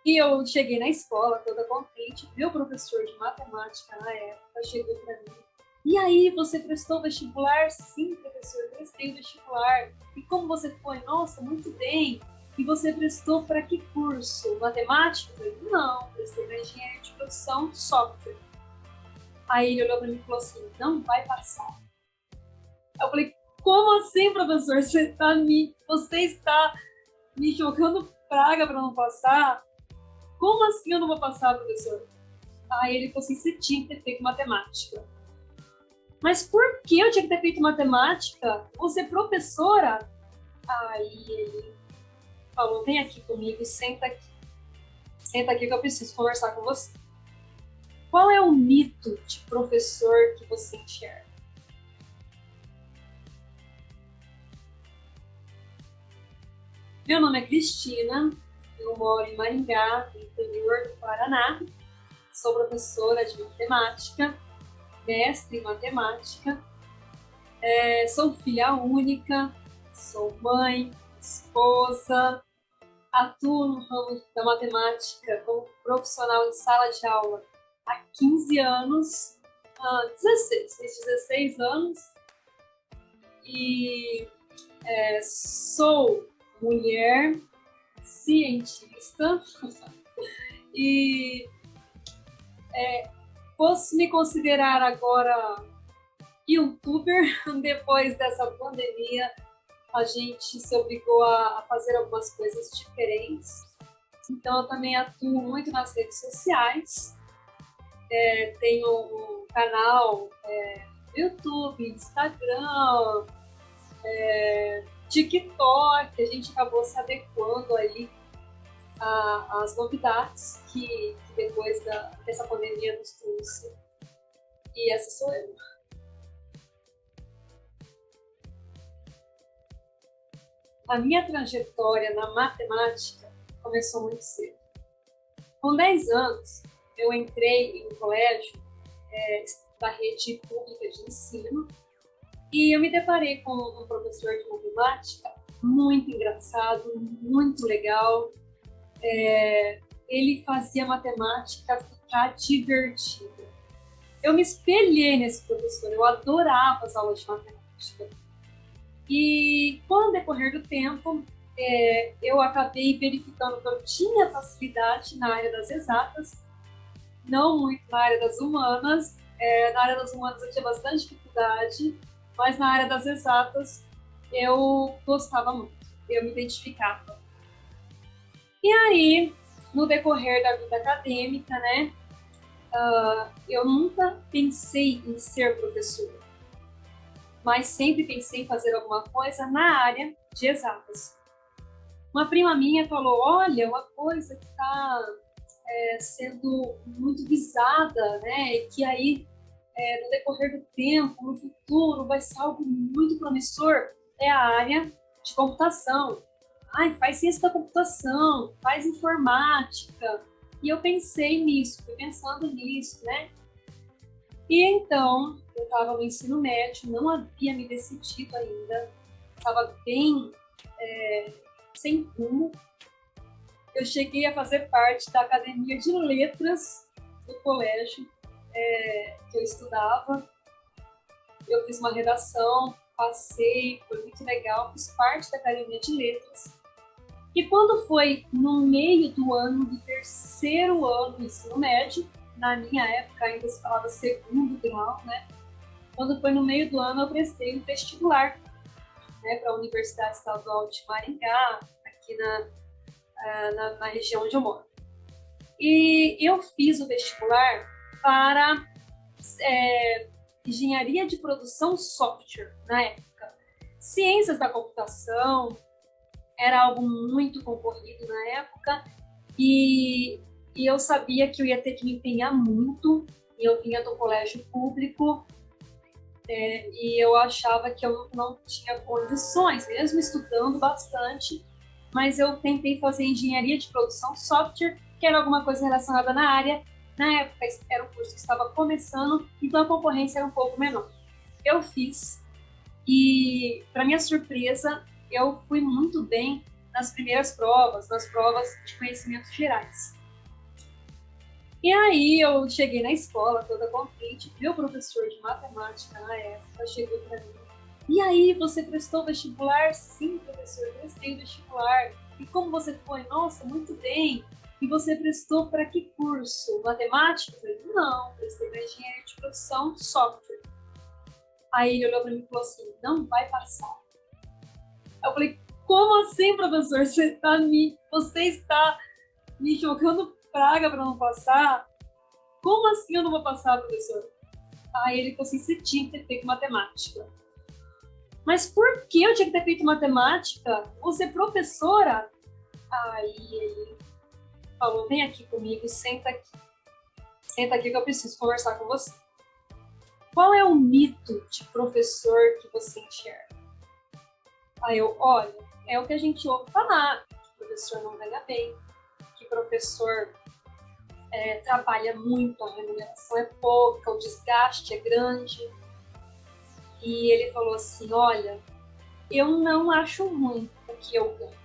E eu cheguei na escola toda contente, meu professor de matemática na época chegou para mim. E aí, você prestou vestibular? Sim, professor, prestei o vestibular. E como você foi? Nossa, muito bem. E você prestou para que curso? Matemática? Eu falei, não, prestei para engenharia de produção software. Aí ele olhou para mim e falou assim, não vai passar. Eu falei, como assim, professor? Você está me jogando praga para não passar? Como assim eu não vou passar, professor? Aí ele falou assim, você tinha que ter feito matemática. Mas por que eu tinha que ter feito matemática? Você é professora? Aí ele falou, vem aqui comigo, senta aqui. Senta aqui que eu preciso conversar com você. Qual é o mito de professor que você enxerga? Meu nome é Cristina, eu moro em Maringá, no interior do Paraná. Sou professora de matemática, mestre em matemática. Sou filha única, sou mãe, esposa, atuo no ramo da matemática como profissional em sala de aula há 15 anos, 16, fiz 16 anos, e sou mulher, cientista, e posso me considerar agora youtuber. Depois dessa pandemia, a gente se obrigou a fazer algumas coisas diferentes. Então, eu também atuo muito nas redes sociais. Tenho um canal YouTube, Instagram, TikTok. A gente acabou se adequando aí às novidades que depois dessa pandemia nos trouxe. E essa sou eu. A minha trajetória na matemática começou muito cedo. Com 10 anos, eu entrei em um colégio da rede pública de ensino e eu me deparei com um professor de matemática muito engraçado, muito legal. Ele fazia matemática ficar divertida. Eu me espelhei nesse professor, eu adorava as aulas de matemática. E com o decorrer do tempo, eu acabei verificando que eu tinha facilidade na área das exatas, não muito na área das humanas. Na área das humanas eu tinha bastante dificuldade, mas na área das exatas eu gostava muito, eu me identificava. E aí, no decorrer da vida acadêmica, né, eu nunca pensei em ser professora, mas sempre pensei em fazer alguma coisa na área de exatas. Uma prima minha falou, olha, uma coisa que está sendo muito visada, né, e que aí, no decorrer do tempo, no futuro, vai ser algo muito promissor, é a área de computação. Ai, faz ciência da computação, faz informática. E eu pensei nisso, fui pensando nisso, né? E então, eu estava no ensino médio, não havia me decidido ainda, estava bem sem rumo. Eu cheguei a fazer parte da academia de letras do colégio que eu estudava. Eu fiz uma redação, passei, foi muito legal, fiz parte da academia de letras. E quando foi no meio do ano, do terceiro ano do ensino médio, na minha época ainda se falava segundo grau, né? Quando foi no meio do ano, eu prestei um vestibular, né, para a Universidade Estadual de Maringá, aqui na região onde eu moro. E eu fiz o vestibular para engenharia de produção software, na época. Ciências da computação era algo muito concorrido na época, e eu sabia que eu ia ter que me empenhar muito. Eu vinha do colégio público, e eu achava que eu não tinha condições, mesmo estudando bastante, mas eu tentei fazer engenharia de produção software, que era alguma coisa relacionada na área. Na época era um curso que estava começando, então a concorrência era um pouco menor. Eu fiz, e para minha surpresa, eu fui muito bem nas primeiras provas, nas provas de conhecimentos gerais. E aí eu cheguei na escola toda contente, meu professor de matemática na época chegou para mim. E aí, você prestou vestibular? Sim, professor, eu prestei vestibular. E como você foi? Nossa, muito bem. E você prestou para que curso? Matemática? Eu falei, não, prestei para engenharia de produção de software. Aí ele olhou para mim e falou assim, não vai passar. Eu falei, como assim, professor? Você está me jogando praga para não passar? Como assim eu não vou passar, professor? Aí ele falou assim, você tinha que ter feito matemática. Mas por que eu tinha que ter feito matemática? Você é professora? Aí ele falou, vem aqui comigo, senta aqui. Senta aqui que eu preciso conversar com você. Qual é o mito de professor que você enxerga? Aí eu, olha, é o que a gente ouve falar, que o professor não ganha bem, que o professor trabalha muito, a remuneração é pouca, o desgaste é grande. E ele falou assim, olha, eu não acho ruim o que eu ganho.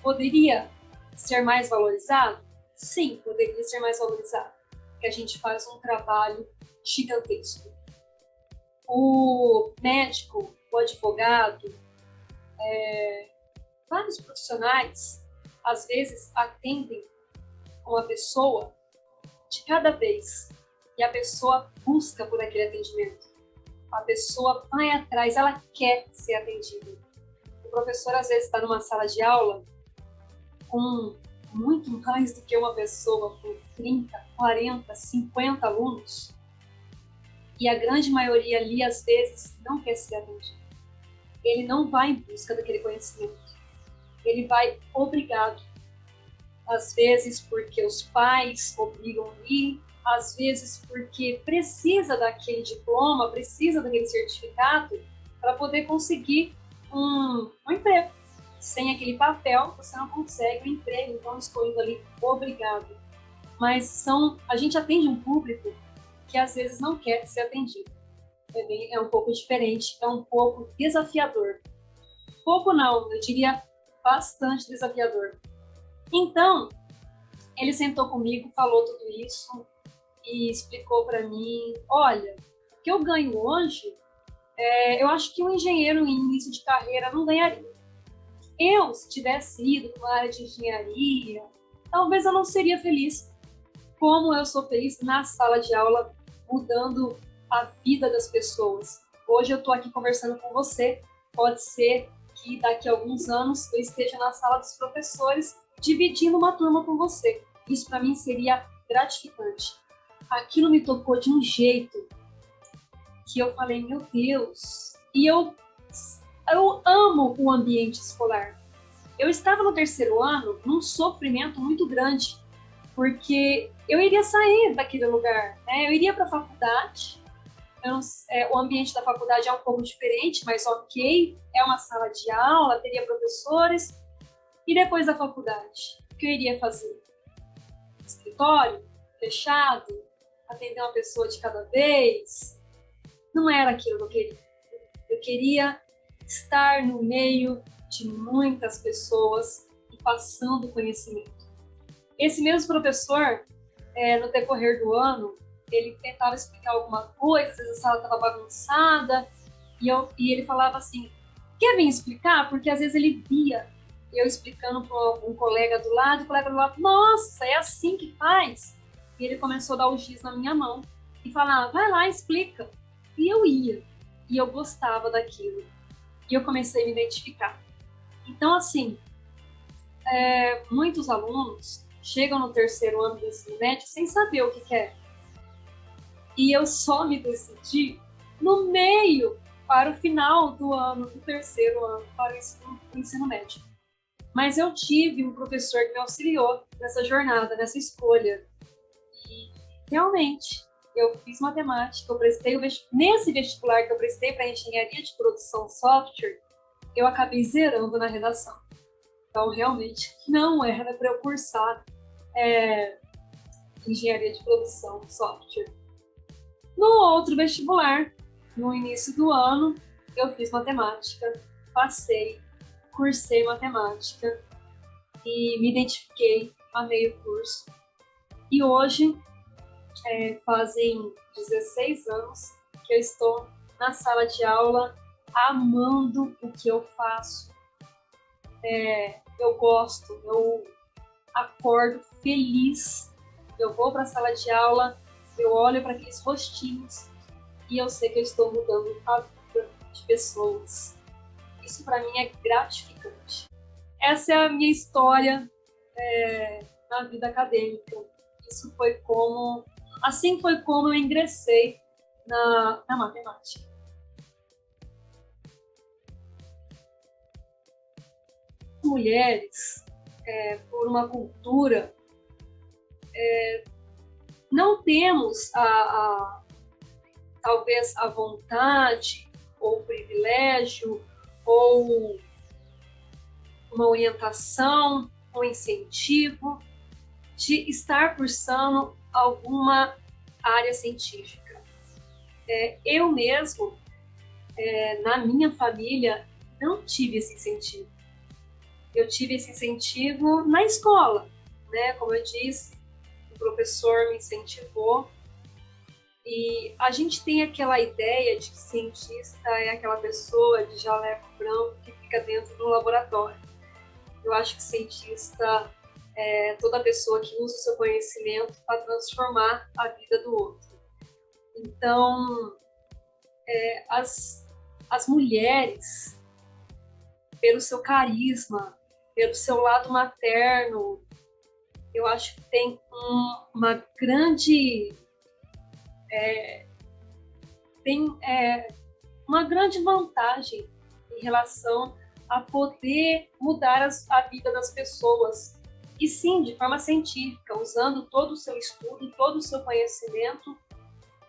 Poderia ser mais valorizado? Sim, poderia ser mais valorizado, porque a gente faz um trabalho gigantesco. O médico, o advogado, vários profissionais, às vezes, atendem uma pessoa de cada vez e a pessoa busca por aquele atendimento. A pessoa vai atrás, ela quer ser atendida. O professor, às vezes, está numa sala de aula com muito mais do que uma pessoa, com 30, 40, 50 alunos, e a grande maioria ali, às vezes, não quer ser atendido. Ele não vai em busca daquele conhecimento. Ele vai obrigado. Às vezes porque os pais obrigam a ir, às vezes porque precisa daquele diploma, precisa daquele certificado para poder conseguir um emprego. Sem aquele papel, você não consegue um emprego, então estou indo ali obrigado. Mas a gente atende um público que às vezes não quer ser atendido. É um pouco diferente, é um pouco desafiador. Pouco não, eu diria bastante desafiador. Então, ele sentou comigo, falou tudo isso e explicou para mim, olha, o que eu ganho hoje, eu acho que um engenheiro em início de carreira não ganharia. Eu, se tivesse ido para uma área de engenharia, talvez eu não seria feliz como eu sou feliz na sala de aula, mudando a vida das pessoas. Hoje eu estou aqui conversando com você, pode ser que daqui a alguns anos eu esteja na sala dos professores dividindo uma turma com você. Isso para mim seria gratificante. Aquilo me tocou de um jeito que eu falei, meu Deus, e eu amo o ambiente escolar. Eu estava no terceiro ano num sofrimento muito grande, porque eu iria sair daquele lugar, né? Eu iria para a faculdade, o ambiente da faculdade é um pouco diferente, mas ok, é uma sala de aula, teria professores, e depois da faculdade, o que eu iria fazer? Escritório, fechado, atender uma pessoa de cada vez? Não era aquilo que eu queria. Eu queria estar no meio de muitas pessoas e passando conhecimento. Esse mesmo professor, no decorrer do ano, ele tentava explicar alguma coisa, às vezes a sala estava bagunçada, e ele falava assim, quer vir explicar? Porque às vezes ele via eu explicando para um colega do lado, e o colega do lado, nossa, é assim que faz? E ele começou a dar o giz na minha mão e falava, vai lá, explica. E eu ia, e eu gostava daquilo. E eu comecei a me identificar. Então, assim, muitos alunos chegam no terceiro ano do ensino médio sem saber o que quer. E eu só me decidi no meio, para o final do ano, do terceiro ano, para o ensino médio. Mas eu tive um professor que me auxiliou nessa jornada, nessa escolha. E, realmente, eu fiz matemática, eu prestei nesse vestibular que eu prestei para engenharia de produção software, eu acabei zerando na redação. Então, realmente, não era para eu cursar engenharia de produção software. No outro vestibular, no início do ano, eu fiz matemática, passei cursei matemática e me identifiquei, amei o curso. E hoje, fazem 16 anos que eu estou na sala de aula, amando o que eu faço. Eu gosto, eu acordo feliz, eu vou para a sala de aula, eu olho para aqueles rostinhos e eu sei que eu estou mudando a vida de pessoas. Isso para mim é gratificante. Essa é a minha história na vida acadêmica. Assim foi como eu ingressei na matemática. Mulheres, por uma cultura, não temos talvez a vontade ou o privilégio ou uma orientação, um incentivo de estar cursando alguma área científica. Eu mesmo, na minha família, não tive esse incentivo. Eu tive esse incentivo na escola, né? Como eu disse, o professor me incentivou. E a gente tem aquela ideia de que cientista é aquela pessoa de jaleco branco que fica dentro do laboratório. Eu acho que cientista é toda pessoa que usa o seu conhecimento para transformar a vida do outro. Então, as mulheres, pelo seu carisma, pelo seu lado materno, eu acho que tem uma grande vantagem em relação a poder mudar a vida das pessoas. E sim, de forma científica, usando todo o seu estudo, todo o seu conhecimento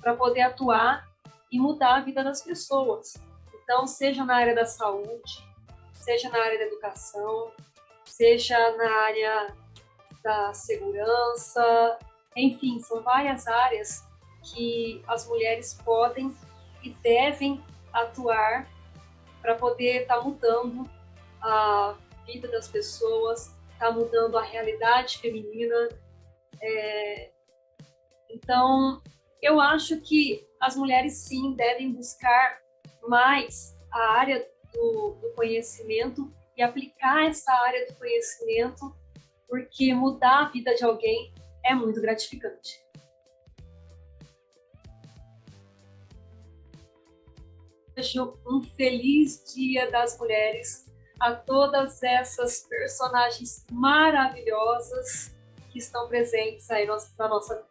para poder atuar e mudar a vida das pessoas. Então, seja na área da saúde, seja na área da educação, seja na área da segurança, enfim, são várias áreas que as mulheres podem e devem atuar para poder estar mudando a vida das pessoas, estar mudando a realidade feminina. Então, eu acho que as mulheres, sim, devem buscar mais a área do conhecimento e aplicar essa área do conhecimento, porque mudar a vida de alguém é muito gratificante. Desejo um feliz Dia das Mulheres a todas essas personagens maravilhosas que estão presentes aí na nossa vida.